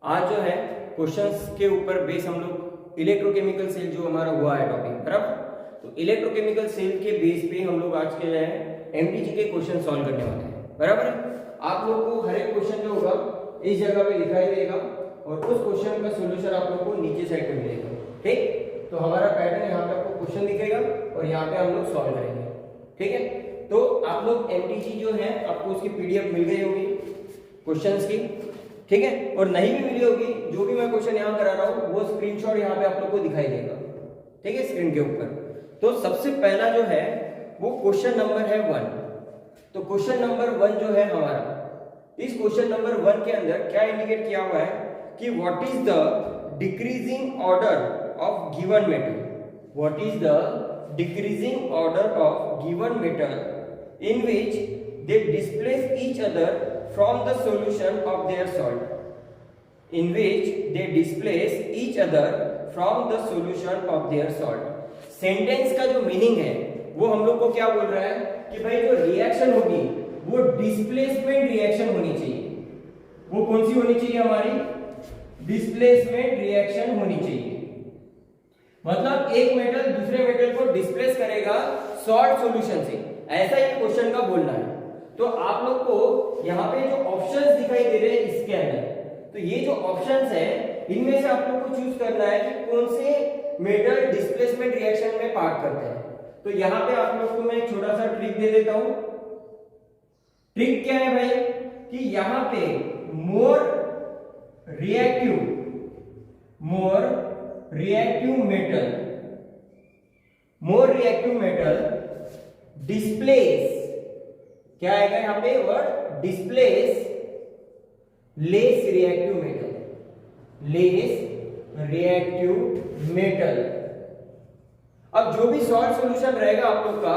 आज जो है क्वेश्चंस के ऊपर बेस हम लोग इलेक्ट्रोकेमिकल सेल जो हमारा हुआ है टॉपिक, बराबर। तो इलेक्ट्रोकेमिकल सेल के बेस पे हम लोग आज के एमटीजी के क्वेश्चन सॉल्व करने वाले हैं, बराबर। आप लोग को हर एक क्वेश्चन जो होगा इस जगह पे दिखाई देगा और उस क्वेश्चन का सोल्यूशन आप लोग को नीचे साइड पे मिलेगा, ठीक। तो हमारा पैटर्न यहाँ पे आपको क्वेश्चन दिखेगा और यहाँ पे हम लोग सॉल्व करेंगे, ठीक है। तो आप लोग एमटीजी जो है आपको उसकी पीडीएफ मिल गई होगी क्वेश्चंस की, ठीक है। और नहीं भी मिली होगी, जो भी मैं क्वेश्चन यहाँ करा रहा हूँ वो स्क्रीनशॉट यहाँ पे आप लोग को दिखाई देगा, ठीक है, स्क्रीन के ऊपर। तो सबसे पहला जो है वो क्वेश्चन नंबर है 1। तो क्वेश्चन नंबर 1 जो है हमारा, इस क्वेश्चन नंबर 1 के अंदर क्या इंडिकेट किया हुआ है कि what is the decreasing order of given metal, what is the decreasing order of given metal in which they displace each other from the solution of their salt, in which they displace each other from the solution of their salt। Sentence का जो meaning है वो हम लोग को क्या बोल रहा है कि भाई जो रिएक्शन होगी वो डिस्प्लेसमेंट रिएक्शन होनी चाहिए। वो कौन सी होनी चाहिए हमारी? डिस्प्लेसमेंट रिएक्शन होनी चाहिए। मतलब एक मेटल दूसरे मेटल को डिस्प्लेस करेगा सॉल्ट सॉल्यूशन से, ऐसा ये क्वेश्चन का बोलना है। तो आप लोग को यहाँ पे जो ऑप्शंस दिखाई दे रहे हैं इसके अंदर, तो ये जो ऑप्शंस है इनमें से आप लोग को चूज करना है कि कौन से मेटल डिस्प्लेसमेंट रिएक्शन में पार्ट करते हैं। तो यहाँ पे आप लोग को मैं एक छोटा सा ट्रिक दे देता हूं। ट्रिक क्या है भाई कि यहाँ पे मोर रिएक्टिव मेटल डिस्प्लेस, क्या आएगा यहाँ पे word? Displace less reactive metal. अब जो भी सॉल्ट सॉल्यूशन रहेगा आप लोग का,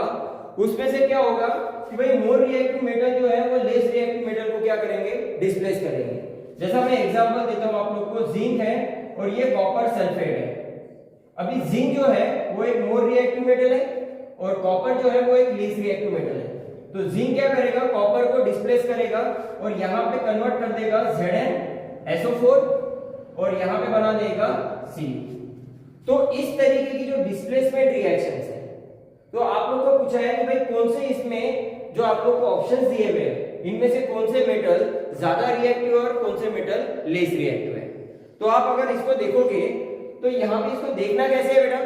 उसमें से क्या होगा कि भाई मोर रिएक्टिव मेटल जो है वो लेस रिएक्टिव मेटल को क्या करेंगे? डिस्प्लेस करेंगे। जैसा मैं एग्जांपल देता हूं आप लोग को, जिंक है और ये कॉपर सल्फेट है। अभी जिंक जो है वो एक मोर रिएक्टिव मेटल है और कॉपर जो है वो एक लेस रिएक्टिव मेटल है। तो जिंक क्या करेगा? कॉपर को डिस्प्लेस करेगा और यहाँ पे कन्वर्ट कर देगा ZnSO4 और यहाँ पे बना देगा C। तो इस तरीके की जो डिस्प्लेसमेंट रिएक्शंस है, तो आप लोग को पूछा है कि भाई कौन से इसमें जो आप लोग को ऑप्शंस दिए हुए हैं इनमें से कौन से मेटल ज्यादा रिएक्टिव और कौन से मेटल लेस रिएक्टिव है। तो आप अगर इसको देखोगे तो यहाँ पे इसको देखना कैसे है बेटा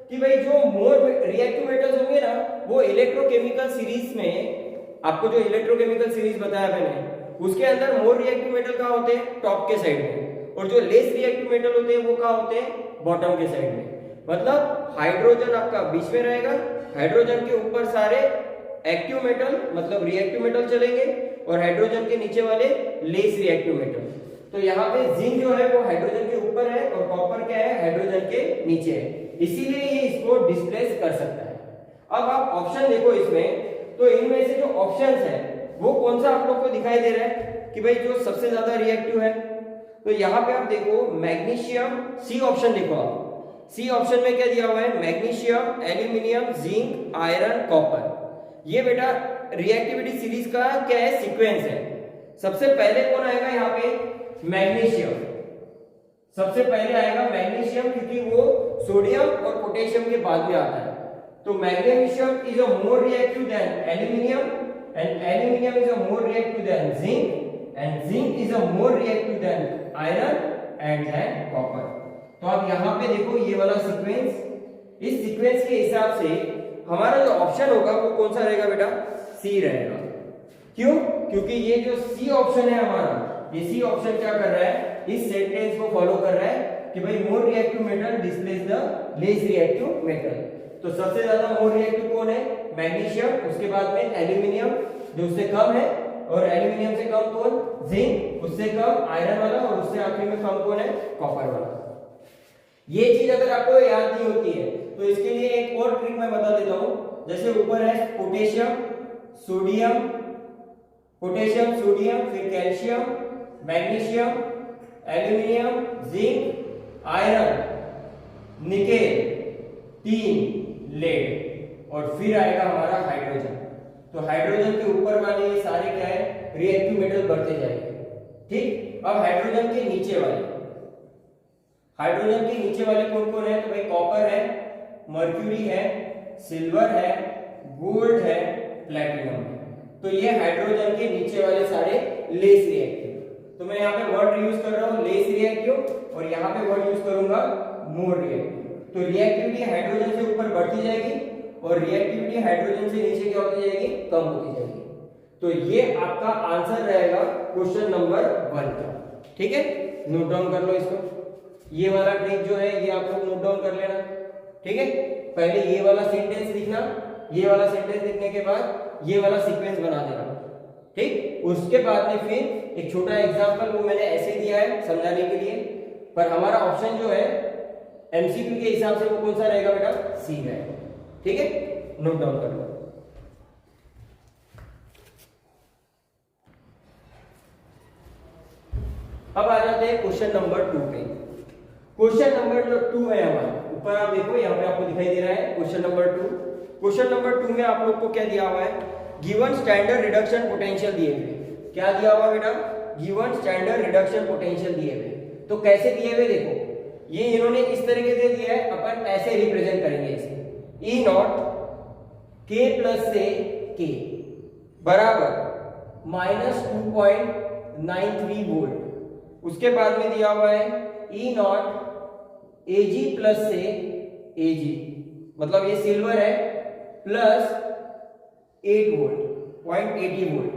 कि भाई जो मोर रिएक्टिव मेटल्स होंगे ना, वो इलेक्ट्रोकेमिकल सीरीज में, आपको जो इलेक्ट्रोकेमिकल सीरीज बताया मैंने उसके अंदर मोर रिएक्टिव मेटल कहाँ होते हैं? टॉप के साइड में, और जो लेस रिएक्टिव मेटल होते हैं वो कहाँ होते हैं? बॉटम के साइड में। मतलब हाइड्रोजन आपका बीच में रहेगा, हाइड्रोजन के ऊपर सारे एक्टिव मेटल मतलब रिएक्टिव मेटल चलेंगे और हाइड्रोजन के नीचे वाले लेस रिएक्टिव मेटल। तो यहाँ पे जिंक जो है वो हाइड्रोजन के ऊपर है और कॉपर क्या है? हाइड्रोजन के नीचे है, इसीलिए ये इसको डिस्प्लेस कर सकता है। अब आप ऑप्शन देखो इसमें, तो इनमें से जो ऑप्शंस है वो कौन सा आप लोग को दिखाई दे रहा है कि भाई जो सबसे ज्यादा रिएक्टिव है? तो यहाँ पे आप देखो मैग्नीशियम, सी ऑप्शन देखो आप। सी ऑप्शन में क्या दिया हुआ है? Magnesium, aluminium, zinc, iron, copper. ये बेटा रिएक्टिविटी सीरीज का क्या है? सीक्वेंस है। सबसे पहले कौन आएगा यहाँ पे? मैग्नीशियम। सबसे पहले आएगा मैग्नीशियम, क्योंकि वो सोडियम और पोटेशियम के बाद में आता है। तो magnesium is a more reactive than aluminium and aluminium is a more reactive than zinc and zinc is a more reactive than iron and than copper. तो आप यहाँ पे देखो ये वाला सीक्वेंस, इस सीक्वेंस के हिसाब से हमारा जो ऑप्शन होगा वो कौन सा रहेगा बेटा? सी रहेगा। क्यों? क्योंकि ये जो सी ऑप्शन है हमारा, ये सी ऑप्शन क्या कर रहा है? इस सेंटेंस को फॉलो कर रहा है कि भाई more reactive metal displace the less reactive metal. तो सबसे ज्यादा मोर रिएक्टिव कौन है? मैग्नीशियम, उसके बाद में एल्यूमिनियम जो उससे कम है, और एल्यूमिनियम से कम कौन? जिंक, उससे कम आयरन वाला, और उससे आखिरी में कम कौन है? कॉपर वाला। ये चीज अगर आपको याद नहीं होती है तो इसके लिए एक और ट्रिक मैं बता देता हूं। जैसे ऊपर है पोटेशियम, सोडियम, फिर calcium, magnesium, aluminium, zinc, iron, nickel, 3 lead, और फिर आएगा हमारा हाइड्रोजन। तो हाइड्रोजन के ऊपर वाले ये सारे क्या है? रिएक्टिव मेटल बढ़ते जाएंगे, ठीक। अब हाइड्रोजन के नीचे वाले कौन कौन है? तो भाई कॉपर है, मर्क्यूरी है, सिल्वर है, गोल्ड है, प्लैटिनम है। तो ये हाइड्रोजन के नीचे वाले सारे लेस रिएक्टिव। तो मैं यहाँ पे वर्ड यूज कर रहा हूँ लेस रिएक्टिव और यहाँ पे वर्ड यूज करूंगा मोर रिएक्टिव। तो रिएक्टिविटी हाइड्रोजन से ऊपर बढ़ती जाएगी और रिएक्टिविटी हाइड्रोजन से नीचे क्या होती जाएगी? कम होती जाएगी। तो ये आपका आंसर रहेगा क्वेश्चन नंबर 1 का। ठीक है, नोट डाउन कर लो इसको। ये वाला ट्रिक जो है ये आप लोग नोट डाउन कर लेना। ठीक है, पहले ये वाला सेंटेंस लिखना, ये वाला सेंटेंस लिखने के बाद ये वाला सीक्वेंस बना देना। ठीक, उसके बाद में फिर एक छोटा एग्जांपल वो मैंने ऐसे दिया है समझाने के लिए, पर हमारा ऑप्शन जो है एमसीक्यू के हिसाब से वो कौन सा रहेगा बेटा? सी रहेगा। ठीक है, नोट डाउन कर लो। अब आ जाते हैं क्वेश्चन नंबर 2 पे। क्वेश्चन नंबर जो 2 है हमारा, ऊपर आप देखो यहाँ पे आपको दिखाई दे रहा है क्वेश्चन नंबर 2। क्वेश्चन नंबर 2 में आप लोग को क्या दिया हुआ है? गिवन स्टैंडर्ड रिडक्शन पोटेंशियल दिए हुए। क्या दिया हुआ बेटा? गिवन स्टैंडर्ड रिडक्शन पोटेंशियल दिए हुए। तो कैसे दिए हुए देखो, ये इन्होंने इस तरीके से दिया है, अपन ऐसे रिप्रेजेंट करेंगे इसे। ई नॉट के प्लस से के बराबर -2.93 वोल्ट। उसके बाद में दिया हुआ है ई नॉट एजी प्लस से एजी, मतलब ये सिल्वर है, प्लस 8 वोल्ट 0.80 वोल्ट।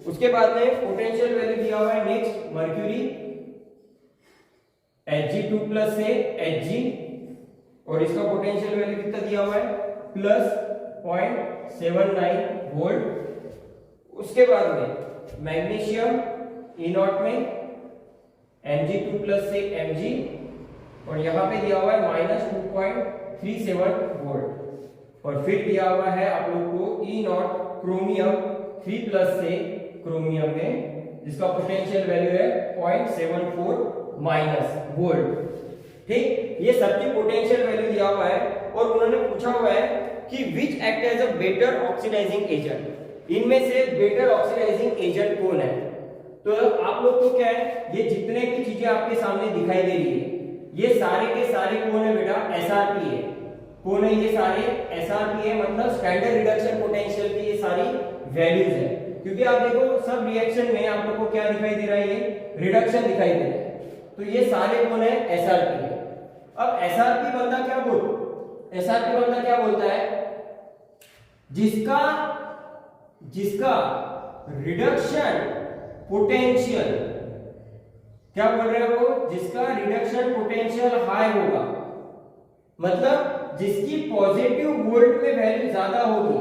उसके बाद में पोटेंशियल वैल्यू दिया हुआ है नेक्स्ट मर्क्यूरी Hg2 प्लस से Hg, और इसका पोटेंशियल वैल्यू कितना दिया हुआ है? Plus 0.79 volt. उसके बाद में मैग्नीशियम ई नॉट में Mg2 प्लस से Mg, और यहाँ पे दिया हुआ है -2.37 वोल्ट। और फिर दिया हुआ है आप लोग को ई नॉट क्रोमियम 3 प्लस से क्रोमियम में, जिसका पोटेंशियल वैल्यू है 0.74 माइनस वोल्ट। ठीक, ये सबकी पोटेंशियल वैल्यू दिया हुआ है और उन्होंने पूछा हुआ है कि which act as a better oxidising agent. इनमें से बेटर ऑक्सीडाइजिंग एजेंट कौन है? तो आप लोग को क्या है, ये जितने भी चीजें आपके सामने दिखाई दे रही है ये सारे के सारे कौन है बेटा? एसआरपी है। कौन है ये सारे? एसआरपी है, मतलब स्टैंडर्ड रिडक्शन पोटेंशियल की ये सारी वैल्यूज है। क्योंकि आप देखो सब रिएक्शन में आप लोग को क्या दिखाई दे रहा है? ये रिडक्शन दिखाई दे रहा है। तो ये सारे कौन है? एसआरपी है। अब एसआरपी बंदा क्या बोलता है? जिसका रिडक्शन पोटेंशियल, क्या बोल रहे हो? जिसका रिडक्शन पोटेंशियल हाई होगा, मतलब जिसकी पॉजिटिव वोल्ट में वैल्यू ज्यादा होगी,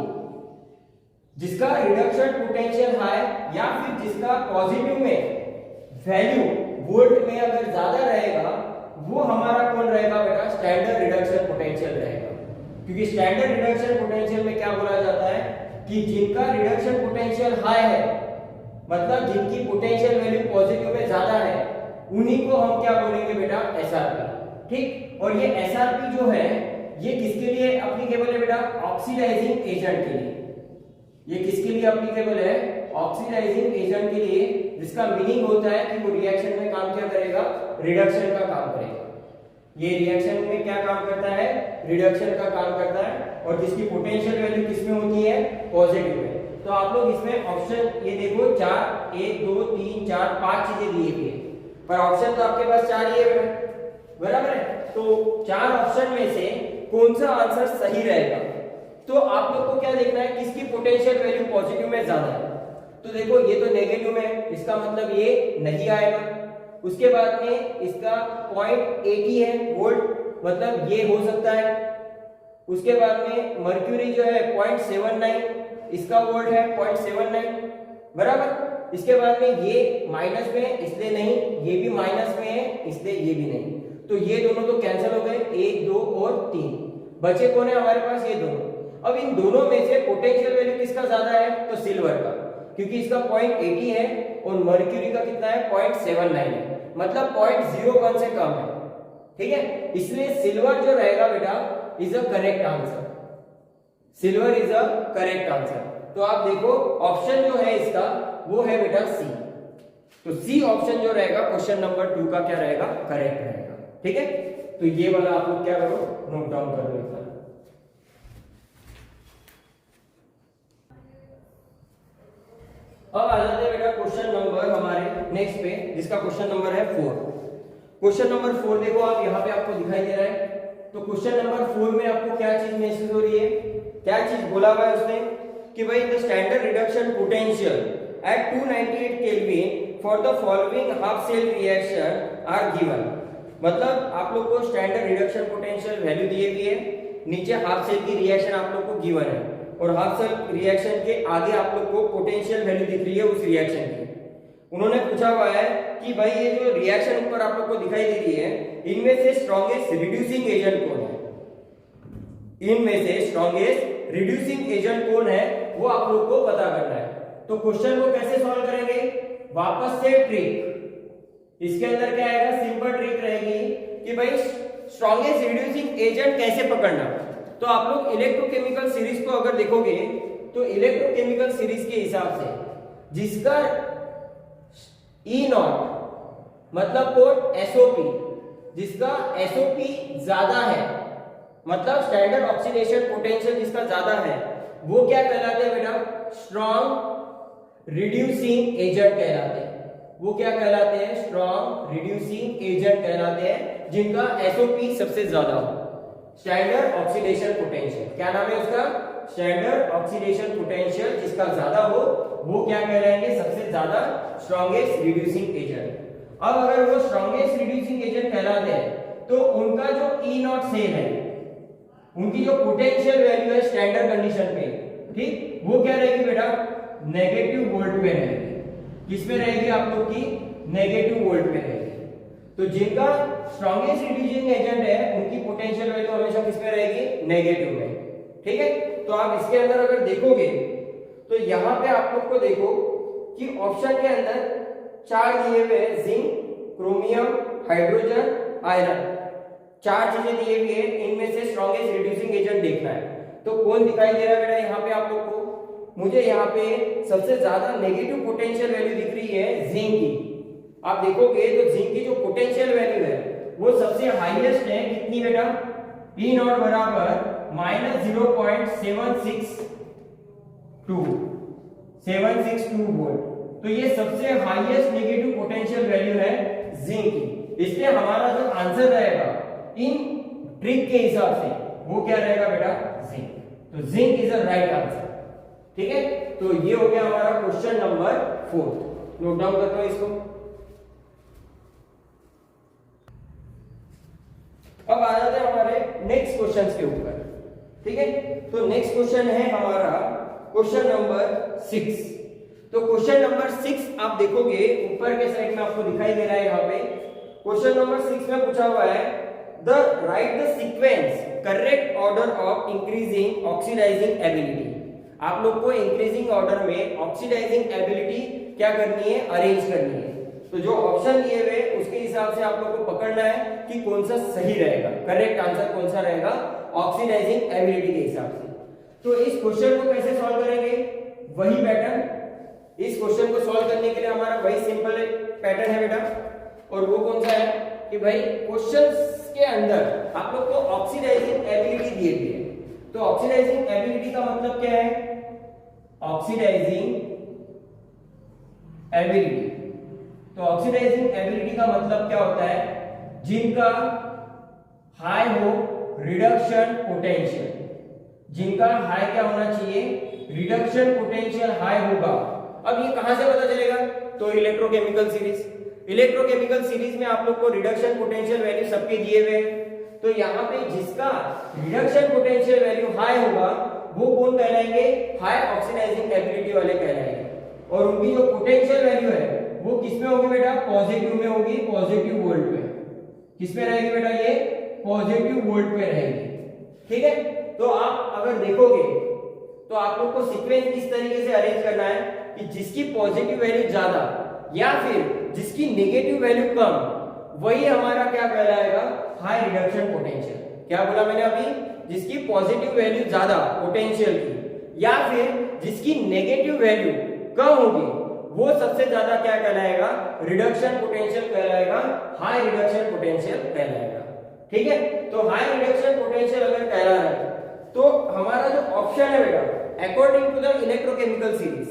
जिसका रिडक्शन पोटेंशियल हाई, या फिर जिसका पॉजिटिव में वैल्यू वोल्ट में अगर ज्यादा रहेगा, वो हमारा कौन रहेगा बेटा? स्टैंडर्ड रिडक्शन पोटेंशियल रहेगा। क्योंकि स्टैंडर्ड रिडक्शन पोटेंशियल में क्या बोला जाता है कि जिनका रिडक्शन पोटेंशियल हाई है, मतलब जिनकी पोटेंशियल वैल्यू पॉजिटिव में ज्यादा है, उन्हीं को हम क्या बोलेंगे बेटा? एसआरपी। ठीक, और ये एसआरपी जो है ये किसके लिए एप्लीकेबल है बेटा? ऑक्सीडाइजिंग एजेंट के लिए। ये किसके लिए एप्लीकेबल है? ऑक्सीडाइजिंग एजेंट के लिए, जिसका मीनिंग होता है कि वो रिएक्शन में काम क्या करेगा? रिडक्शन का काम करेगा। ये रिएक्शन में क्या काम करता है? रिडक्शन का काम करता है, और जिसकी पोटेंशियल वैल्यू किसमें होती है? पॉजिटिव में। तो आप लोग इसमें ऑप्शन ये देखो 4 1 2 3 4 5 चीजें दी हुई है, पर ऑप्शन तो आपके पास 4 ही है, बराबर है? तो 4 ऑप्शन में से कौन सा आंसर सही रहेगा? तो आप लोग को क्या देखना है? किसकी पोटेंशियल वैल्यू पॉजिटिव में ज्यादा है। तो देखो ये तो नेगेटिव में है, इसका मतलब ये नहीं आएगा। उसके बाद में इसका 0.80 है वोल्ट, मतलब ये हो सकता है। उसके बाद में मर्क्यूरी जो है 0.79, इसका वोल्ट है 0.79, बराबर। इसके बाद में ये माइनस में है इसलिए नहीं, ये भी माइनस में है इसलिए ये भी नहीं। तो ये दोनों तो कैंसिल हो गए, 1 2 और 3 बचे कौन है हमारे पास? ये दोनों। अब इन दोनों में से पोटेंशियल वैल्यू किसका ज्यादा है? तो सिल्वर का, क्योंकि इसका 0.80 है और मर्क्यूरी का कितना है? 0.79 है, मतलब 0.01 से कम है। ठीक है, इसलिए सिल्वर जो रहेगा बेटा is a correct answer. Silver is a correct answer. तो आप देखो ऑप्शन जो है इसका वो है बेटा सी। तो सी ऑप्शन जो रहेगा क्वेश्चन नंबर 2 का क्या रहेगा, करेक्ट रहेगा। ठीक है, तो ये वाला आप लोग क्या करो, नोट डाउन कर लो एक बार। अब आ जाते हैं बेटा क्वेश्चन नंबर हमारे नेक्स्ट पे, जिसका क्वेश्चन नंबर है 4। क्वेश्चन नंबर 4 देखो आप यहाँ पे आपको दिखाई दे रहा है। तो क्वेश्चन नंबर 4 में आपको क्या चीज महसूस हो रही है, क्या चीज बोला हुआ है उसने कि भाई the standard reduction potential at 298 kelvin for the following half cell reaction are given. मतलब आप लोग को स्टैंडर्ड रिडक्शन पोटेंशियल वैल्यू दिए हुए है, नीचे हाफ सेल की रिएक्शन आप लोग को गिवन है, और हाफ सेल रिएक्शन के आगे आप लोग को पोटेंशियल वैल्यू दिख रही है उस रिएक्शन की। उन्होंने पूछा हुआ है कि भाई ये जो रिएक्शन ऊपर आप लोग को दिखाई दे रही है, इनमें से स्ट्रॉन्गेस्ट रिड्यूसिंग एजेंट कौन है, इनमें से स्ट्रॉन्गेस्ट रिड्यूसिंग एजेंट कौन है वो आप लोग को पता करना है। तो क्वेश्चन को कैसे सॉल्व करेंगे, वापस से ट्रिक, इसके अंदर क्या आएगा, सिंपल ट्रिक रहेगी कि भाई स्ट्रॉन्गेस्ट रिड्यूसिंग एजेंट कैसे पकड़ना। तो आप लोग इलेक्ट्रोकेमिकल सीरीज को अगर देखोगे तो इलेक्ट्रोकेमिकल सीरीज के हिसाब से जिसका ई नॉट मतलब कोड एसओपी, जिसका एसओपी ज्यादा है, मतलब स्टैंडर्ड ऑक्सीडेशन पोटेंशियल जिसका ज्यादा है, वो क्या कहलाते हैं बेटा, स्ट्रॉन्ग रिड्यूसिंग एजेंट कहलाते हैं। वो क्या कहलाते हैं, स्ट्रॉन्ग रिड्यूसिंग एजेंट कहलाते हैं, जिनका एसओपी सबसे ज्यादा हो। स्टैंडर्ड ऑक्सीडेशन पोटेंशियल, क्या नाम है उसका, स्टैंडर्ड ऑक्सीडेशन पोटेंशियल जिसका ज्यादा हो वो क्या कहलाएंगे, सबसे ज्यादा स्ट्रॉन्गेस्ट रिड्यूसिंग एजेंट। अब अगर वो स्ट्रॉन्गेस्ट रिड्यूसिंग एजेंट कहलाते हैं तो उनका जो ई नॉट सेल है, उनकी जो पोटेंशियल वैल्यू है स्टैंडर्ड कंडीशन पे, ठीक, वो क्या रहेगी बेटा, नेगेटिव वोल्ट में रहेगी। किसमें रहेगी आप लोग की, नेगेटिव वोल्ट में रहेगी। तो जिनका स्ट्रॉन्गेस्ट रिड्यूसिंग एजेंट है उनकी पोटेंशियल वैल्यू हमेशा किसमें रहेगी, नेगेटिव में। ठीक है, तो आप इसके अंदर अगर देखोगे तो यहां पे आप लोग को देखो कि ऑप्शन के अंदर 4 दिए हुए हैं, जिंक, क्रोमियम, हाइड्रोजन, आयरन, 4 चीजें दिए हुए हैं, इनमें से स्ट्रॉन्गेस्ट रिड्यूसिंग एजेंट देखना है। तो कौन दिखाई दे रहा है बेटा यहाँ पे आप लोग को, मुझे यहाँ पे सबसे ज्यादा नेगेटिव पोटेंशियल वैल्यू दिख रही है जिंक की। आप देखोगे तो जिंक की जो पोटेंशियल वैल्यू है वो सबसे हाईएस्ट है, कितनी बेटा, ई नॉट बराबर -0.762 वोल्ट। तो ये सबसे हाईएस्ट नेगेटिव पोटेंशियल वैल्यू है जिंक की। इसलिए हमारा जो आंसर रहेगा इन ट्रिक के हिसाब से वो क्या रहेगा बेटा, जिंक। तो zinc is the right answer. ठीक है, तो ये हो गया हमारा क्वेश्चन नंबर 4। नोट डाउन करते हो इसको। अब आ जाते हैं हमारे नेक्स्ट क्वेश्चंस के ऊपर। ठीक है, तो नेक्स्ट क्वेश्चन है हमारा क्वेश्चन नंबर 6। तो क्वेश्चन नंबर 6 आप देखोगे ऊपर के साइड में आपको दिखाई दे रहा है यहाँ पे। क्वेश्चन नंबर 6 में पूछा हुआ है the right the sequence correct order of increasing oxidising ability. आप लोग को इंक्रीजिंग ऑर्डर में ऑक्सीडाइजिंग एबिलिटी क्या करनी है, अरेंज करनी है। तो जो ऑप्शन दिए हुए उसके हिसाब से आप लोग को पकड़ना है कि कौन सा सही रहेगा, करेक्ट आंसर कौन सा रहेगा ऑक्सीडाइजिंग एबिलिटी के हिसाब से। तो इस क्वेश्चन को कैसे सॉल्व करेंगे, वही पैटर्न। इस क्वेश्चन को सॉल्व करने के लिए हमारा वही सिंपल पैटर्न है बेटा, और वो कौन सा है कि भाई क्वेश्चंस के अंदर आप लोग को ऑक्सीडाइजिंग एबिलिटी दिए हुए है। तो ऑक्सीडाइजिंग एबिलिटी का मतलब क्या है, ऑक्सीडाइजिंग एबिलिटी, तो ऑक्सीडाइजिंग एबिलिटी का मतलब क्या होता है, जिनका हाई हो रिडक्शन पोटेंशियल, जिनका हाई क्या होना चाहिए, रिडक्शन पोटेंशियल हाई होगा। अब ये कहां से पता चलेगा, तो इलेक्ट्रोकेमिकल सीरीज। इलेक्ट्रोकेमिकल सीरीज में आप लोग को रिडक्शन पोटेंशियल वैल्यू सबके दिए हुए हैं। तो यहाँ पे जिसका रिडक्शन पोटेंशियल वैल्यू हाई होगा वो कौन कहलाएंगे, हाई ऑक्सीडाइजिंग एबिलिटी वाले कहलाएंगे। और उनकी जो पोटेंशियल वैल्यू है वो किसमें होगी बेटा, पॉजिटिव में होगी, पॉजिटिव वोल्ट में। किसमें रहेगी बेटा, ये पॉजिटिव वोल्ट में रहेगी। ठीक है, तो आप अगर देखोगे तो आप लोग को सीक्वेंस किस तरीके से अरेंज करना है कि जिसकी पॉजिटिव वैल्यू ज्यादा या फिर जिसकी नेगेटिव वैल्यू कम, वही हमारा क्या कहलाएगा, हाई रिडक्शन पोटेंशियल। क्या बोला मैंने अभी, जिसकी पॉजिटिव वैल्यू ज्यादा पोटेंशियल की या फिर जिसकी नेगेटिव वैल्यू कम होगी वो सबसे ज्यादा क्या कहलाएगा, रिडक्शन पोटेंशियल कहलाएगा, हाई रिडक्शन पोटेंशियल कहलाएगा। ठीक है, तो हाई रिडक्शन पोटेंशियल अगर कहला रहा है तो हमारा जो ऑप्शन है बेटा, according to the electrochemical series,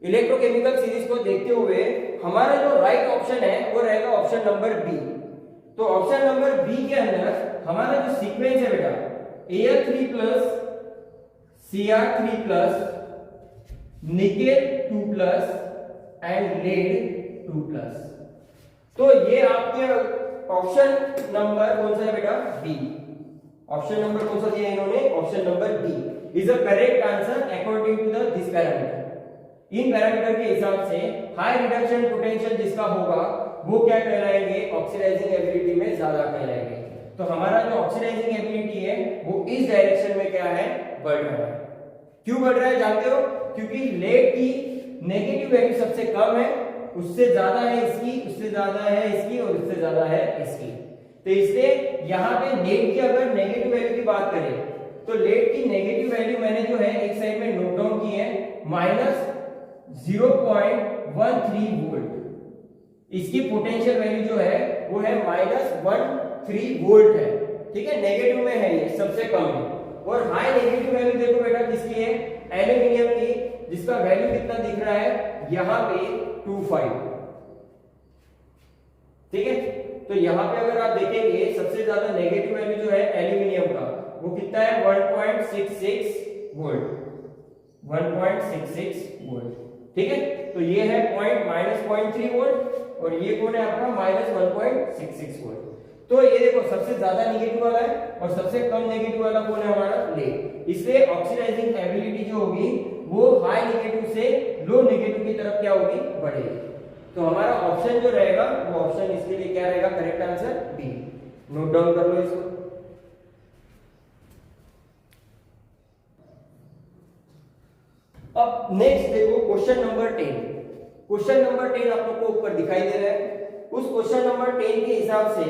electrochemical series को देखते हुए हमारा जो राइट ऑप्शन है वो रहेगा ऑप्शन नंबर बी। तो ऑप्शन नंबर बी के अंदर हमारा जो सीक्वेंस है बेटा, Al3 plus Cr3 plus nickel 2 plus and lead 2 plus, तो ये आपके ऑप्शन नंबर कौन सा है बेटा, बी। ऑप्शन नंबर कौन सा दिया इन्होंने, option number B is a correct answer according to the this parameter. इन पैरामीटर के हिसाब से हाई रिडक्शन पोटेंशियल जिसका होगा वो क्या कहलाएंगे, ऑक्सीडाइजिंग एबिलिटी में ज्यादा कहलाएंगे। तो हमारा जो ऑक्सीडाइजिंग एबिलिटी है वो इस डायरेक्शन में क्या है, बढ़ रहा है। क्यों बढ़ रहा है जानते हो, क्योंकि लेड की नेगेटिव वैल्यू सबसे कम है, उससे ज्यादा है इसकी, उससे ज्यादा है इसकी और उससे ज्यादा है इसकी। तो इसलिए यहाँ पे लेड की अगर नेगेटिव वैल्यू की बात करें तो लेड की नेगेटिव वैल्यू मैंने जो है एक साइड में नोट डाउन की है, -0.13 वोल्ट। इसकी पोटेंशियल वैल्यू जो है वो है -13 वोल्ट है। ठीक है, नेगेटिव में है ये, सबसे कम है। और हाई नेगेटिव वैल्यू देखो बेटा किसकी है, एल्यूमिनियम की, जिसका वैल्यू कितना दिख रहा है यहाँ पे 25। ठीक है, तो यहाँ पे अगर आप देखेंगे सबसे ज्यादा नेगेटिव वैल्यू जो है एल्यूमिनियम का वो कितना है, 1.66 वोल्ट, 1.66 वोल्ट। ठीक है, तो ये है -0.3 वोल्ट और ये कौन है आपका -1.66 वोल्ट। तो ये देखो सबसे ज्यादा नेगेटिव वाला है और सबसे कम नेगेटिव वाला कौन है हमारा, लेड। इसलिए ऑक्सीडाइजिंग एबिलिटी जो होगी वो हाई नेगेटिव से लो नेगेटिव की तरफ क्या होगी, बढ़ेगी। तो हमारा ऑप्शन जो रहेगा वो ऑप्शन इसके लिए क्या रहेगा, correct answer B. Note down कर लो इसको। अब नेक्स्ट देखो क्वेश्चन नंबर 10। क्वेश्चन नंबर 10 आप लोग को ऊपर दिखाई दे रहा है। उस क्वेश्चन नंबर 10 के हिसाब से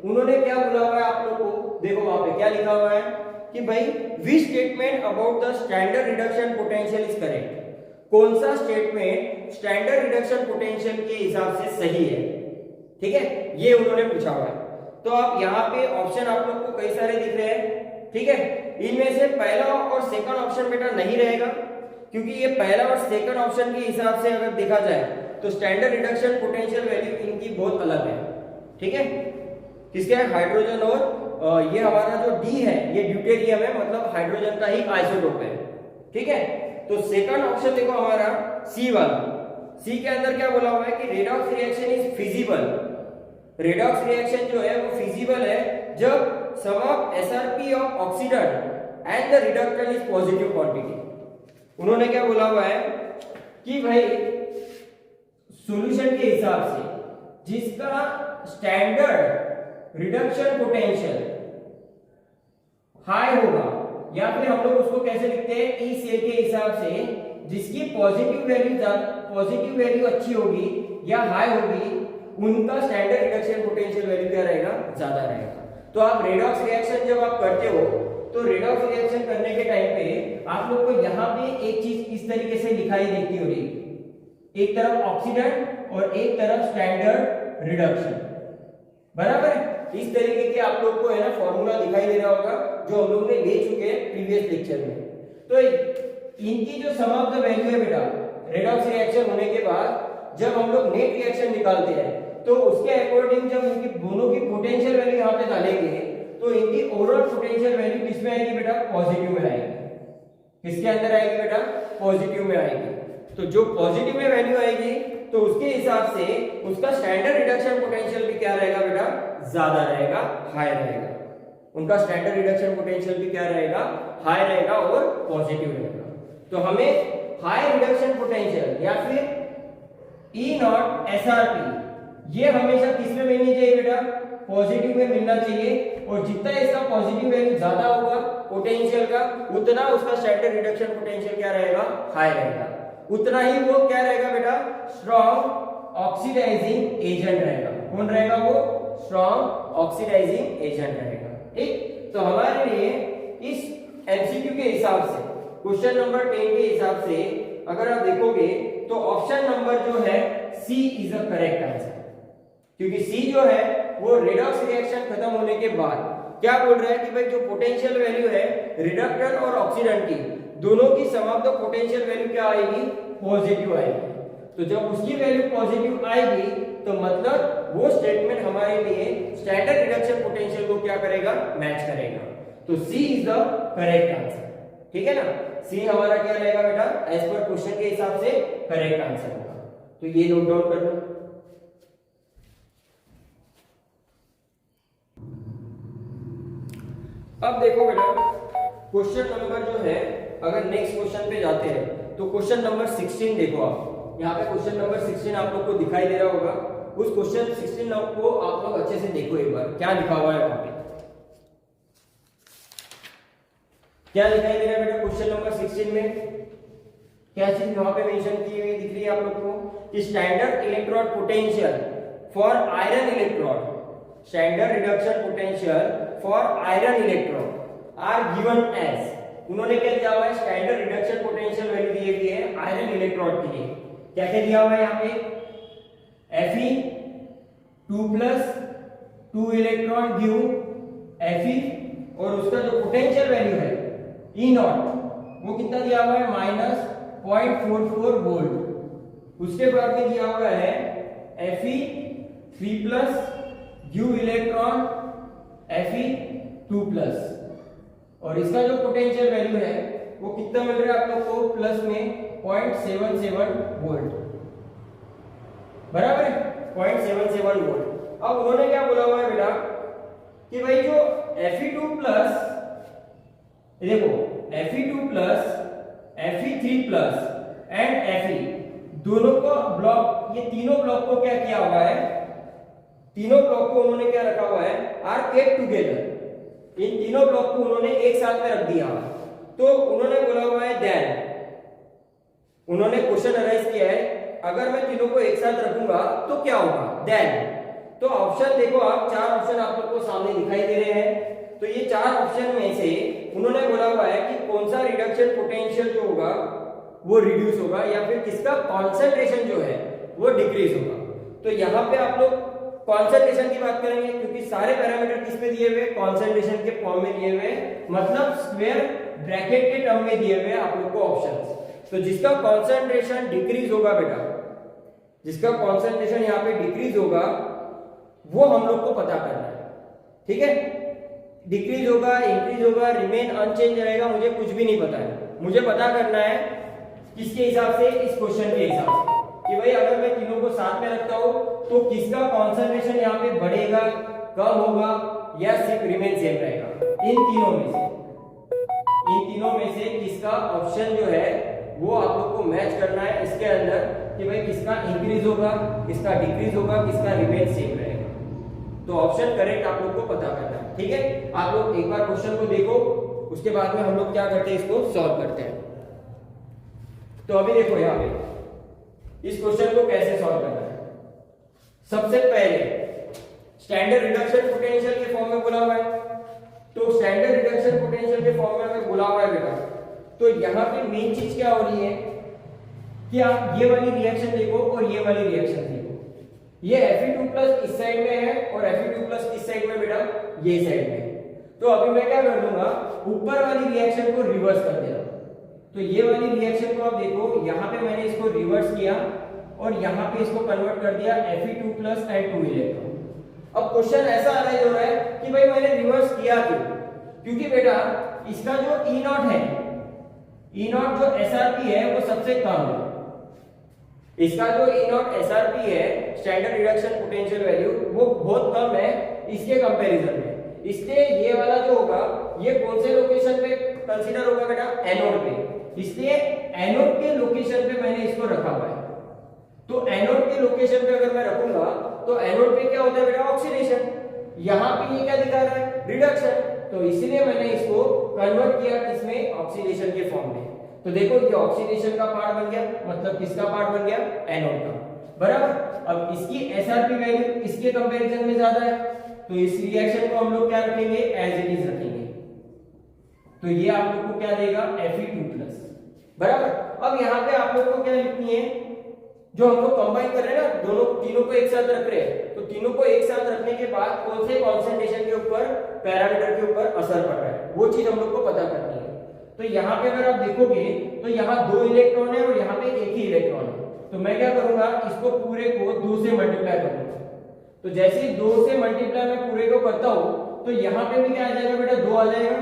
उन्होंने क्या बोला हुआ है आप लोग को, देखो वहां पे क्या लिखा हुआ है कि भाई which statement about the standard reduction potential is correct. कौन सा स्टेटमेंट स्टैंडर्ड रिडक्शन पोटेंशियल के हिसाब से सही है। ठीक है, ये उन्होंने पूछा हुआ है। तो आप यहाँ पे ऑप्शन आप लोग को कई सारे दिख रहे हैं। ठीक है, इनमें से पहला और सेकंड ऑप्शन बेटा नहीं रहेगा, क्योंकि ये पहला और सेकंड ऑप्शन के हिसाब से अगर देखा जाए तो स्टैंडर्ड रिडक्शन पोटेंशियल वैल्यू इनकी बहुत अलग है। ठीक है, किसके है, हाइड्रोजन और ये हमारा जो डी है ये ड्यूटेरियम है, मतलब हाइड्रोजन का ही आइसोटोप है। ठीक है, तो सेकंड ऑप्शन देखो हमारा सी वाला, सी के अंदर क्या बोला हुआ है कि redox reaction is feasible. Redox reaction जो है वो फिजिबल है जब some of SRP of oxidant and the reductant is positive quantity. उन्होंने क्या बोला हुआ है कि भाई सॉल्यूशन के हिसाब से जिसका स्टैंडर्ड रिडक्शन पोटेंशियल हाई होगा, या फिर हम लोग उसको कैसे लिखते हैं, ई सेल के हिसाब से जिसकी पॉजिटिव वैल्यू अच्छी होगी या हाई होगी उनका स्टैंडर्ड रिडक्शन पोटेंशियल वैल्यू क्या रहेगा, ज्यादा रहेगा। तो आप रेडॉक्स रिएक्शन जब आप करते हो तो रेडॉक्स रिएक्शन करने के टाइम पे आप लोग को यहाँ पे एक चीज इस तरीके से दिखाई देती होगी, एक तरफ ऑक्सीडेंट और एक तरफ स्टैंडर्ड रिडक्शन, बराबर है। इस तरीके के आप लोग को है ना फॉर्मूला दिखाई दे रहा होगा जो हम लोग ने ले चुके हैं प्रीवियस लेक्चर में। तो इनकी जो सम ऑफ द वैल्यू है बेटा, रेडॉक्स रिएक्शन होने के बाद जब हम लोग नेट रिएक्शन निकालते हैं तो उसके अकॉर्डिंग जब इनकी दोनों की पोटेंशियल वैल्यू यहाँ पे डालेंगे तो इनकी ओवरऑल पोटेंशियल वैल्यू किसमें आएगी बेटा, पॉजिटिव में आएगी। किसके अंदर आएगी बेटा, पॉजिटिव में आएगी। तो जो पॉजिटिव में वैल्यू आएगी तो उसके हिसाब से उसका स्टैंडर्ड रिडक्शन पोटेंशियल भी क्या रहेगा बेटा, ज्यादा रहेगा, हाई रहेगा। उनका स्टैंडर्ड रिडक्शन पोटेंशियल भी क्या रहेगा, हाई रहेगा और पॉजिटिव रहेगा। तो हमें हाई रिडक्शन पोटेंशियल या फिर ई नॉट एसआरपी ये हमेशा किस में मिलनी चाहिए बेटा, पॉजिटिव में मिलना चाहिए। और जितना इसका पॉजिटिव वैल्यू ज्यादा होगा पोटेंशियल का, उतना उसका स्टैंडर्ड रिडक्शन पोटेंशियल क्या रहेगा, हाई रहेगा। उतना ही वो क्या रहेगा बेटा, स्ट्रॉन्ग ऑक्सीडाइजिंग एजेंट रहेगा। कौन रहेगा वो, स्ट्रॉन्ग ऑक्सीडाइजिंग एजेंट रहेगा। ठीक, तो हमारे लिए इस एमसीक्यू के हिसाब से क्वेश्चन नंबर 10 के हिसाब से अगर आप देखोगे तो ऑप्शन नंबर जो है सी इज अ करेक्ट आंसर, क्योंकि सी जो है वो रेडॉक्स रिएक्शन खत्म होने के बाद क्या बोल रहा है कि भाई जो पोटेंशियल वैल्यू है रिडक्टेंट और ऑक्सीडेंट की दोनों की सम ऑफ द पोटेंशियल वैल्यू क्या आएगी, पॉजिटिव आएगी। तो जब उसकी वैल्यू पॉजिटिव आएगी तो मतलब वो स्टेटमेंट हमारे लिए स्टैंडर्ड रिडक्शन पोटेंशियल को क्या करेगा, मैच करेगा। तो सी इज द करेक्ट आंसर, ठीक है ना। सी हमारा क्या रहेगा बेटा, एज पर क्वेश्चन के हिसाब से करेक्ट आंसर होगा। तो ये नोट डाउन कर लो। अब देखो बेटा क्वेश्चन नंबर जो है, अगर नेक्स्ट क्वेश्चन पे जाते हैं तो क्वेश्चन नंबर 16 देखो आप, यहाँ पे क्वेश्चन नंबर 16 आप लोग को दिखाई दे रहा होगा। उस क्वेश्चन 16 को आप लोग अच्छे से देखो एक बार, क्या लिखा हुआ है वहां पे, क्या दिखाई दे रहा है बेटा क्वेश्चन नंबर 16 में, क्या चीज वहां पे मेंशन की हुई दिख रही है आप लोग को कि standard electrode potential for iron electrode, standard reduction potential for iron electrode are given as, उन्होंने क्या दिया हुआ है, स्टैंडर्ड रिडक्शन पोटेंशियल वैल्यू दी हुई है आयरन इलेक्ट्रोड के लिए। क्या क्या दिया हुआ है यहाँ पे, Fe 2+ 2 इलेक्ट्रॉन गिव Fe, और उसका जो पोटेंशियल वैल्यू है E0 वो कितना दिया हुआ है, -0.44 वोल्ट। उसके बाद में दिया हुआ है Fe 3+ गिव इलेक्ट्रॉन Fe 2+, और इसका जो पोटेंशियल वैल्यू है वो कितना मिल रहा है आप लोग को, प्लस में 0.77 वोल्ट, बराबर है 0.77 वोल्ट। अब उन्होंने क्या बोला हुआ है बेटा कि भाई जो Fe2+, देखो Fe2+, Fe3+ एंड Fe दोनों को ब्लॉक, ये तीनों ब्लॉक को क्या किया हुआ है, तीनों ब्लॉक को उन्होंने क्या रखा हुआ है, आर केप्ट टुगेदर, इन तीनों ब्लॉक को उन्होंने एक साथ में रख दिया। तो उन्होंने बोला हुआ है देन, उन्होंने क्वेश्चन अराइज किया है अगर मैं तीनों को एक साथ रखूंगा तो क्या होगा, देन। तो ऑप्शन देखो आप, चार ऑप्शन आप लोग को सामने दिखाई दे रहे हैं। तो ये चार ऑप्शन में से उन्होंने बोला हुआ है कि कौन सा रिडक्शन पोटेंशियल जो होगा वो रिड्यूस होगा या फिर किसका कॉन्सेंट्रेशन जो है वो डिक्रीज होगा। तो यहाँ पे आप लोग कॉन्सेंट्रेशन की बात करेंगे क्योंकि सारे पैरामीटर किस पे दिए हुए, कॉन्सेंट्रेशन के फॉर्म में दिए हुए, मतलब स्क्वायर ब्रैकेट के टर्म में दिए हुए आप लोग को ऑप्शंस। तो जिसका कॉन्सेंट्रेशन डिक्रीज होगा बेटा, जिसका कॉन्सेंट्रेशन यहाँ पे डिक्रीज होगा वो हम लोग को पता करना है, ठीक है। डिक्रीज होगा, इंक्रीज होगा, रिमेन अनचेंज रहेगा, मुझे कुछ भी नहीं पता है। मुझे पता करना है किसके हिसाब से, इस क्वेश्चन के हिसाब से कि भाई अगर मैं तीनों को साथ में रखता हूं तो किसका कॉन्सेंट्रेशन यहाँ पे बढ़ेगा, कम होगा या सिर्फ रिमेन सेम रहेगा। इन तीनों में से किसका ऑप्शन जो है वो आप लोग को मैच करना है इसके अंदर कि भाई किसका इंक्रीज होगा, किसका डिक्रीज होगा, किसका रिमेन सेम रहेगा। तो ऑप्शन करेक्ट आप लोग को पता करना है, ठीक है। आप लोग एक बार क्वेश्चन को देखो, उसके बाद में हम लोग क्या करते हैं, इसको सॉल्व करते हैं। तो अभी देखो यहाँ पे इस क्वेश्चन को कैसे सॉल्व करना है। सबसे पहले स्टैंडर्ड रिडक्शन पोटेंशियल के फॉर्म में बोला हुआ है, तो स्टैंडर्ड रिडक्शन पोटेंशियल के फॉर्म में अगर बोला हुआ है बेटा, तो यहाँ पे मेन चीज क्या हो रही है कि आप ये वाली रिएक्शन देखो और ये वाली रिएक्शन देखो। ये Fe2+ इस साइड में है और Fe2+ किस साइड में बेटा, ये साइड में। तो अभी मैं क्या कर दूंगा, ऊपर वाली रिएक्शन को रिवर्स कर देना। तो ये वाली रिएक्शन को आप देखो, यहाँ पे मैंने इसको रिवर्स किया और यहाँ पे इसको कन्वर्ट कर दिया Fe2+ एंड 2 इलेक्ट्रॉन। अब क्वेश्चन ऐसा अराइज हो रहा है कि भाई मैंने रिवर्स किया क्यों, क्योंकि बेटा इसका जो E0 है, E0 जो SRP है वो सबसे कम है। इसका जो E0 SRP है, स्टैंडर्ड रिडक्शन पोटेंशियल वैल्यू, वो बहुत कम है इसके कंपैरिजन में। इसलिए ये वाला जो होगा ये कौन से लोकेशन पे कंसीडर होगा बेटा, एनोड पे। इसलिए एनोड के लोकेशन पे मैंने इसको रखा हुआ है। तो एनोड के लोकेशन पे अगर मैं रखूंगा तो एनोड पे क्या होता है बेटा, ऑक्सीडेशन। यहाँ पे ये क्या दिखा रहा है, रिडक्शन। तो इसलिए मैंने इसको कन्वर्ट किया किसमें, ऑक्सीडेशन के फॉर्म में। तो देखो ये ऑक्सीडेशन का पार्ट बन गया, मतलब किसका पार्ट बन गया, एनोड का, बराबर। अब इसकी एसआरपी वैल्यू इसके कंपैरिजन में ज्यादा है, तो इस रिएक्शन को हम लोग क्या रखेंगे, एज इट इज रखेंगे। तो ये आप लोग को क्या देगा, Fe2+, बराबर। अब अब यहाँ पे आप लोग को क्या लिखनी है, जो हम लोग कंबाइन कर रहे हैं ना, दोनों तीनों को एक साथ रख रहे हैं, तो तीनों को एक साथ रखने के बाद कौन से कॉन्सेंट्रेशन के ऊपर, पैरामीटर के ऊपर असर पड़ रहा है, वो चीज हम लोग को पता करनी है। तो यहाँ पे अगर आप देखोगे तो यहाँ 2 इलेक्ट्रॉन है और यहाँ पे एक ही इलेक्ट्रॉन है, तो मैं क्या करूंगा, इसको पूरे को 2 से मल्टीप्लाई करूंगा। तो जैसे ही 2 से मल्टीप्लाई मैं पूरे को करता हूं तो यहाँ पे भी क्या आ जाएगा बेटा, 2 आ जाएगा,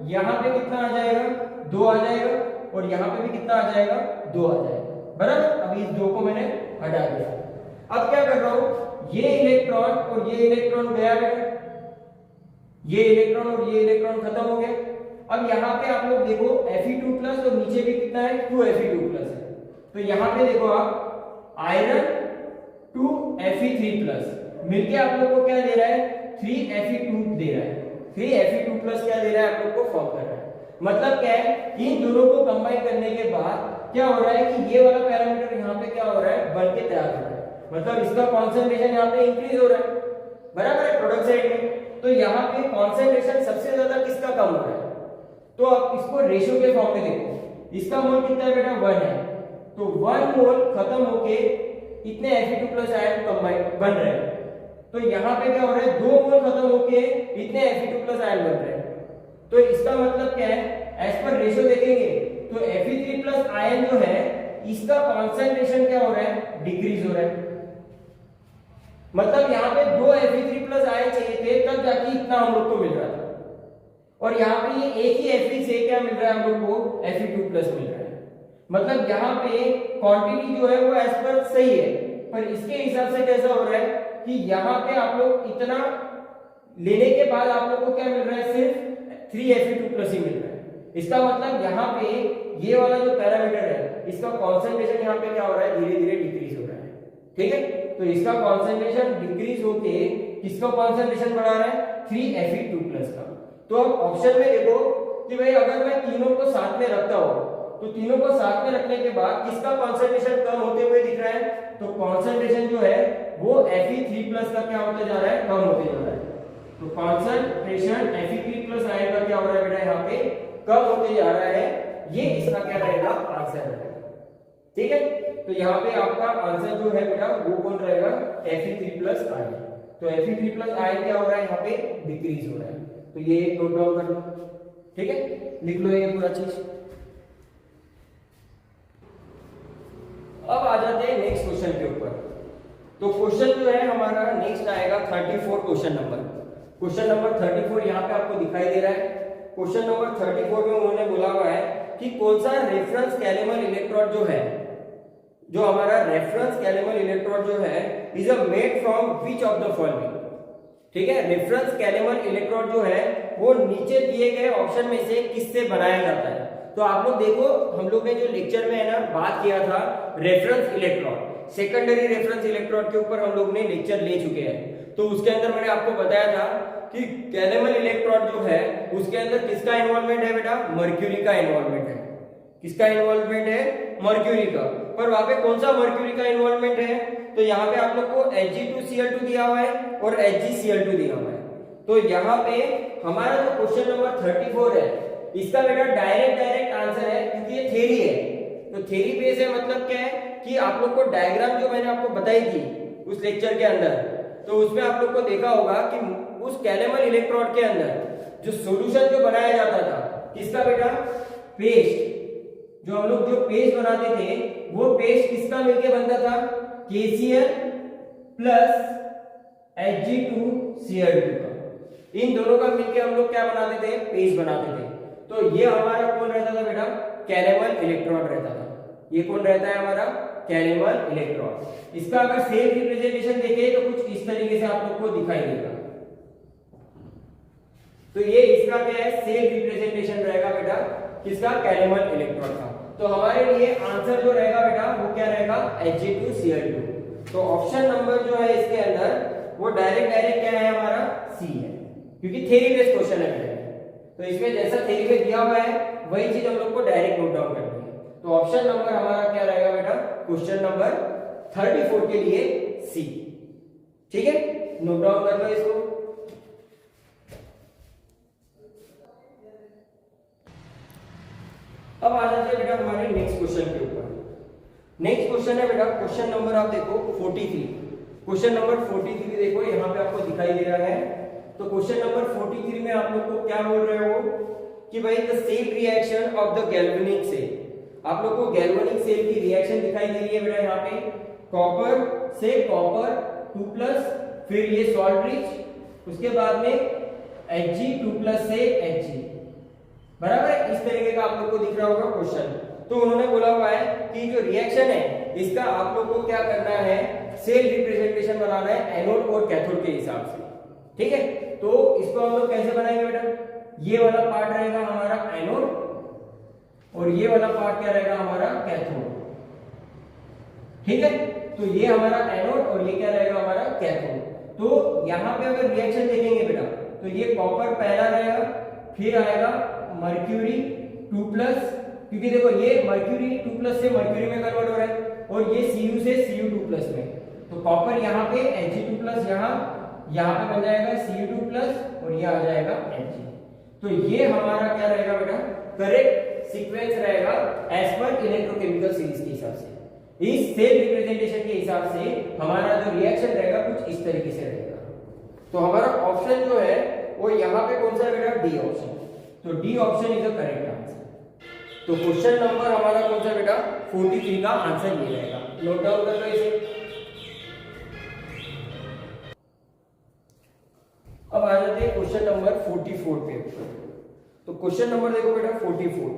यहाँ पे कितना आ जाएगा, 2 आ जाएगा, और यहाँ पे भी कितना आ जाएगा, 2 आ जाएगा, बराबर। अभी इस 2 को मैंने हटा दिया। अब क्या कर रहा हूं, ये इलेक्ट्रॉन और ये इलेक्ट्रॉन गया बेटा, ये इलेक्ट्रॉन और ये इलेक्ट्रॉन खत्म हो गया। अब यहाँ पे आप लोग देखो Fe2+ और नीचे भी कितना है, 2Fe2+ है। तो यहाँ पे देखो आप आयरन 2Fe3+ मिलके आप लोग को क्या दे रहा है, 3Fe2 दे रहा है, 3Fe2+ क्या दे रहा है आप लोग को, फॉर्म कर रहा है। मतलब क्या है, इन दोनों को कंबाइन करने के बाद क्या हो रहा है कि ये वाला पैरामीटर यहाँ पे क्या हो रहा है, बन के तैयार हो रहा है, मतलब इसका कॉन्सेंट्रेशन यहाँ पे इंक्रीज हो रहा है, बराबर है, प्रोडक्ट साइड में। तो यहाँ पे कॉन्सेंट्रेशन सबसे ज्यादा किसका कम हो रहा है, तो आप इसको रेशियो के फॉर्म में देखो, इसका मोल कितना है बेटा, 1 है, तो 1 मोल खत्म होके इतने Fe2+ आयन कंबाइन बन रहे हैं। तो यहाँ पे क्या हो रहा है, 2 मोल खत्म होके इतने Fe2+ आयन बन रहे हैं। तो इसका मतलब क्या है, एज पर रेशियो देखेंगे तो Fe3+ आयन जो है इसका कॉन्सेंट्रेशन क्या हो रहा है, डिक्रीज हो रहा है। मतलब यहाँ पे 2 Fe3+ आयन चाहिए थे तब जाके इतना हम लोग को मिल रहा था, और यहाँ पे ये एक ही Fe से क्या मिल रहा है हम लोग को, Fe2+ मिल रहा है। मतलब यहाँ पे क्वांटिटी जो है वो एज पर सही है, पर इसके हिसाब से कैसा हो रहा है कि यहाँ पे आप लोग इतना लेने के बाद आप लोग को क्या मिल रहा है, सिर्फ 3Fe2+ ही मिल रहा है। इसका मतलब यहाँ पे ये वाला जो पैरामीटर है इसका कॉन्सेंट्रेशन यहाँ पे क्या हो रहा है, धीरे धीरे डिक्रीज हो रहा है, ठीक है। तो इसका कॉन्सेंट्रेशन डिक्रीज होके किसका कॉन्सेंट्रेशन बढ़ा रहा है, 3Fe2+ का। तो अब ऑप्शन में देखो कि भाई अगर मैं तीनों को साथ में रखता हूं तो तीनों को साथ में रखने के बाद किसका कॉन्सेंट्रेशन कम होते हुए दिख रहा है, तो कॉन्सेंट्रेशन जो है वो Fe3+ का क्या होता जा रहा है, कम होते जा रहा है। तो कॉन्सेंट्रेशन Fe3+ आयन का क्या हो रहा है बेटा, यहाँ पे कम होते जा रहा है। ये इसका क्या रहेगा, आंसर रहेगा, ठीक है। तो यहाँ पे आपका आंसर जो है बेटा वो कौन रहेगा, Fe3+ आयन। तो Fe3+ आयन क्या हो रहा है, यहाँ पे डिक्रीज हो रहा है। तो ये नोट डाउन कर लो, ठीक है, लिख लो ये पूरा चीज। अब आ जाते हैं नेक्स्ट क्वेश्चन के ऊपर। तो क्वेश्चन जो है हमारा नेक्स्ट आएगा 34 क्वेश्चन नंबर। क्वेश्चन नंबर 34 यहाँ पे आपको दिखाई दे रहा है। क्वेश्चन नंबर 34 में उन्होंने बोला हुआ है कि कौन सा रेफरेंस कैलेमल इलेक्ट्रोड जो है, जो हमारा रेफरेंस कैलेमल इलेक्ट्रोड जो है is a made from which of the following, ठीक है। रेफरेंस कैलेमल इलेक्ट्रोड जो है वो नीचे दिए गए ऑप्शन में से किससे बनाया जाता है। तो आप लोग देखो, हम लोग ने जो लेक्चर में है ना बात किया था reference electrode, secondary reference electrode के ऊपर हम लोग ने लेक्चर ले चुके हैं। तो उसके अंदर मैंने आपको बताया था कि कैलेमल इलेक्ट्रोड जो है उसके अंदर किसका इन्वॉल्वमेंट है बेटा, मर्क्यूरी का इन्वॉल्वमेंट है। किसका इन्वॉल्वमेंट है, मर्क्यूरी का। पर वहां पे कौन सा मर्क्यूरी का इन्वॉल्वमेंट है, तो यहाँ पे आप लोग को Hg2Cl2 दिया हुआ है और HgCl2 दिया हुआ है। तो यहाँ पे हमारा जो क्वेश्चन नंबर 34 है इसका बेटा डायरेक्ट आंसर है, क्योंकि ये थ्योरी है। तो थ्योरी बेस है, मतलब क्या है कि आप लोग को डायग्राम जो मैंने आपको बताई थी उस लेक्चर के अंदर, तो उसमें आप लोग को देखा होगा कि उस कैलेमल इलेक्ट्रोड के अंदर जो सॉल्यूशन जो बनाया जाता था किसका बेटा, पेस्ट। जो हम लोग जो पेस्ट बनाते थे वो पेस्ट किसका मिलके बनता था, KCl प्लस Hg2Cl2 का। इन दोनों का मिलके हम लोग क्या बनाते थे, पेस्ट बनाते थे। तो ये हमारा कौन रहता था बेटा, कैलेमल इलेक्ट्रोड रहता था। ये कौन रहता है हमारा, कैलेमल इलेक्ट्रोड। इसका अगर सेल रिप्रेजेंटेशन देखें तो कुछ इस तरीके से आप लोग को दिखाई देगा। तो ये इसका क्या है, सेल रिप्रेजेंटेशन रहेगा बेटा किसका, कैलेमल इलेक्ट्रोड का। तो हमारे लिए आंसर जो रहेगा बेटा वो क्या रहेगा, Hg2Cl2। तो ऑप्शन नंबर जो है इसके अंदर वो डायरेक्ट क्या है हमारा, सी है, क्योंकि थ्योरी बेस्ड क्वेश्चन है। तो इसमें जैसा थ्योरी में दिया हुआ है वही चीज हम लोग को डायरेक्ट नोट डाउन करनी है। तो ऑप्शन नंबर हमारा क्या रहेगा बेटा, क्वेश्चन नंबर 34 के लिए सी, ठीक है। नोट डाउन कर लो इसको। अब आ जाते हैं बेटा हमारे नेक्स्ट क्वेश्चन के ऊपर। नेक्स्ट क्वेश्चन है बेटा क्वेश्चन नंबर आप देखो 43। क्वेश्चन नंबर 43 देखो यहाँ पे आपको दिखाई दे रहा है। तो क्वेश्चन नंबर 43 में आप लोग को क्या बोल रहे हो कि भाई the cell reaction of the galvanic cell. आप लोग को गैल्वेनिक सेल की रिएक्शन दिखाई दे रही है बेटा यहाँ पे, कॉपर से कॉपर 2+, फिर ये सॉल्ट रिच, उसके बाद में Hg 2+ से Hg, बराबर है। इस तरीके का आप लोग को दिख रहा होगा क्वेश्चन। तो उन्होंने बोला हुआ है कि जो रिएक्शन है इसका आप लोग को क्या करना है, सेल रिप्रेजेंटेशन बनाना है एनोड और कैथोड के हिसाब से, ठीक है। तो इसको हम लोग कैसे बनाएंगे बेटा, ये वाला पार्ट रहेगा हमारा एनोड और ये वाला पार्ट क्या रहेगा हमारा कैथोड, ठीक है। तो ये हमारा एनोड और ये क्या रहेगा हमारा कैथोड। तो यहाँ पे अगर रिएक्शन देखेंगे बेटा तो ये कॉपर पहला रहेगा, फिर आएगा मर्क्यूरी 2+, क्योंकि देखो ये मर्क्यूरी 2+ से मर्क्यूरी में कन्वर्ट हो रहा है और ये Cu से Cu2+ में। तो कॉपर यहाँ पे Hg2+, यहाँ पे बन जाएगा Cu2+ और ये आ जाएगा Hg। तो ये हमारा क्या रहेगा बेटा, करेक्ट सीक्वेंस रहेगा एज पर इलेक्ट्रोकेमिकल सीरीज के हिसाब से। इस सेल रिप्रेजेंटेशन के हिसाब से हमारा जो रिएक्शन रहेगा कुछ इस तरीके से रहेगा। तो हमारा ऑप्शन जो है वो यहाँ पे कौन सा है बेटा, डी ऑप्शन। तो D option is the correct answer. तो क्वेश्चन नंबर हमारा कौन सा बेटा, 43 का आंसर ये रहेगा। नोट डाउन कर लो इसे। अब आ जाते हैं क्वेश्चन नंबर 44 पे। तो क्वेश्चन नंबर देखो बेटा 44।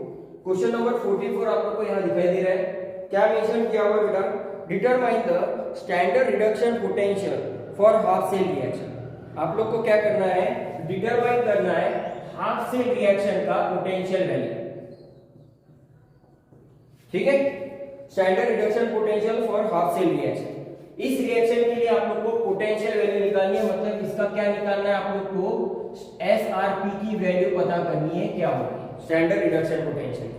क्वेश्चन नंबर 44 आप लोग को यहाँ दिखाई दे रहा है। क्या मेंशन किया हुआ है बेटा, determine the standard reduction potential for half cell reaction. आप लोग को क्या करना है, डिटरमाइन करना है हाफ सेल रिएक्शन का पोटेंशियल वैल्यू, ठीक है। Standard reduction potential for half cell reaction. इस रिएक्शन के लिए आप लोग को पोटेंशियल वैल्यू निकालनी है, मतलब इसका क्या निकालना है, आप लोग को SRP की वैल्यू पता करनी है क्या होगी, स्टैंडर्ड रिडक्शन पोटेंशियल।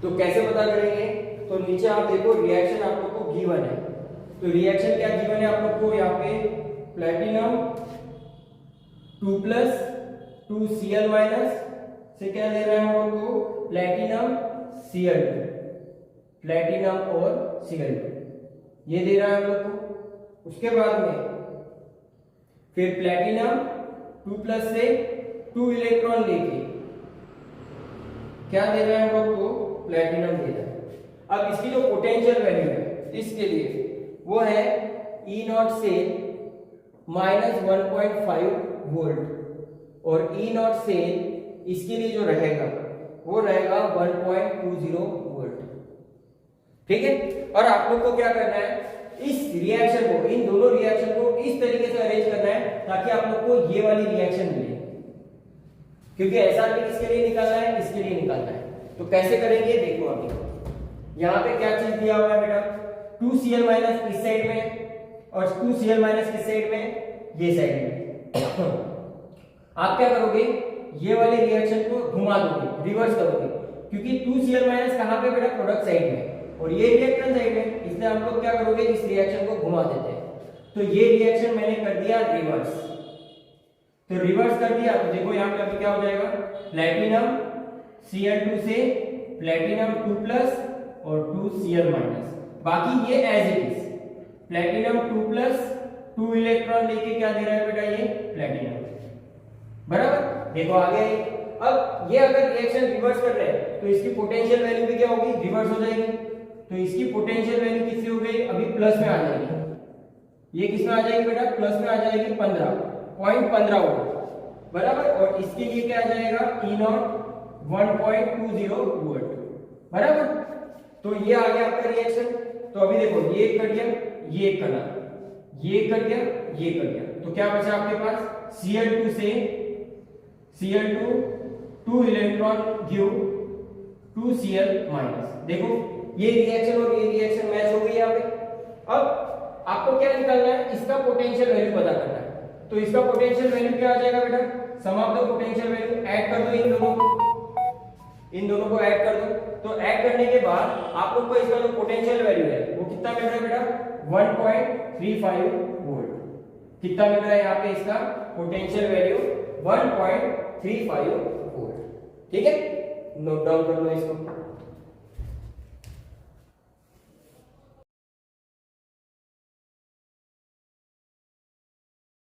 तो कैसे पता करेंगे, तो नीचे आप देखो रिएक्शन आप लोग को गिवन है। तो रिएक्शन क्या गिवन है आप लोग को, यहाँ पे प्लेटिनम 2+ 2Cl- से क्या दे रहा है हम लोग को, प्लेटिनम Cl2, प्लेटिनम और Cl2 ये दे रहा है हम लोग को। उसके बाद में फिर प्लेटिनम 2+ से 2 इलेक्ट्रॉन लेके क्या दे रहा है हम लोग को, प्लेटिनम दे रहा है। अब इसकी जो पोटेंशियल वैल्यू है इसके लिए वो है E0 से -1.5 वोल्ट और E0 से इसके लिए जो रहेगा वो रहेगा 1.20 वोल्ट, ठीक है। और आप लोग को क्या करना है, इस रिएक्शन को, इन दोनों रिएक्शन को इस तरीके से अरेंज करना है ताकि आप लोग को ये वाली रिएक्शन मिले, क्योंकि SRP किसके लिए निकालना है, इसके लिए निकालना है। तो कैसे करेंगे देखो, अभी यहाँ पे क्या चीज दिया हुआ है बेटा, 2Cl- इस साइड में और 2Cl- किस साइड में, ये साइड में। आप क्या करोगे, ये वाले रिएक्शन को घुमा दोगे, रिवर्स करोगे, क्योंकि 2Cl- कहां पे बेटा, प्रोडक्ट साइड में और ये रिएक्टेंट साइड में, इसलिए हम लोग क्या करोगे, इस रिएक्शन को घुमा देते हैं। तो ये रिएक्शन मैंने कर दिया रिवर्स। तो रिवर्स कर दिया तो देखो यहाँ पे अभी क्या हो जाएगा, प्लेटिनम Cl2 से प्लेटिनम 2+ और 2Cl-, बाकी ये as it is, platinum 2+ 2 electron लेके क्या दे रहा है बेटा, ये प्लेटिनम, बराबर। देखो आ गया ये। अब ये अगर रिएक्शन रिवर्स कर रहे हैं तो इसकी पोटेंशियल वैल्यू भी क्या होगी, रिवर्स हो जाएगी। तो इसकी पोटेंशियल वैल्यू कितनी हो गई, अभी प्लस में आ जाएगी। ये किस में आ जाएगी बेटा, प्लस में आ जाएगी 15.15 वोल्ट, बराबर। और इसके लिए क्या आ जाएगा, E0 1.20 वोल्ट, बराबर। तो ये आ गया आपका रिएक्शन। तो अभी देखो ये कट गया, ये कटा, ये कट गया, ये कट गया, तो क्या बचा आपके पास, Cl2 से Cl2 2 इलेक्ट्रॉन गिव 2Cl-। देखो ये रिएक्शन और ये रिएक्शन मैच हो गई यहाँ पे। अब आपको क्या निकालना है, इसका पोटेंशियल वैल्यू पता करना है। तो इसका पोटेंशियल वैल्यू क्या आ जाएगा बेटा, some of the potential value, add कर दो इन दोनों को, इन दोनों को ऐड कर दो। तो ऐड करने के बाद आप लोग को इसका जो पोटेंशियल वैल्यू है वो कितना मिल रहा है बेटा, 1.35 वोल्ट। कितना मिल रहा है यहाँ पे इसका पोटेंशियल वैल्यू, 1.35 वोल्ट, ठीक है। नोट डाउन कर लो इसको।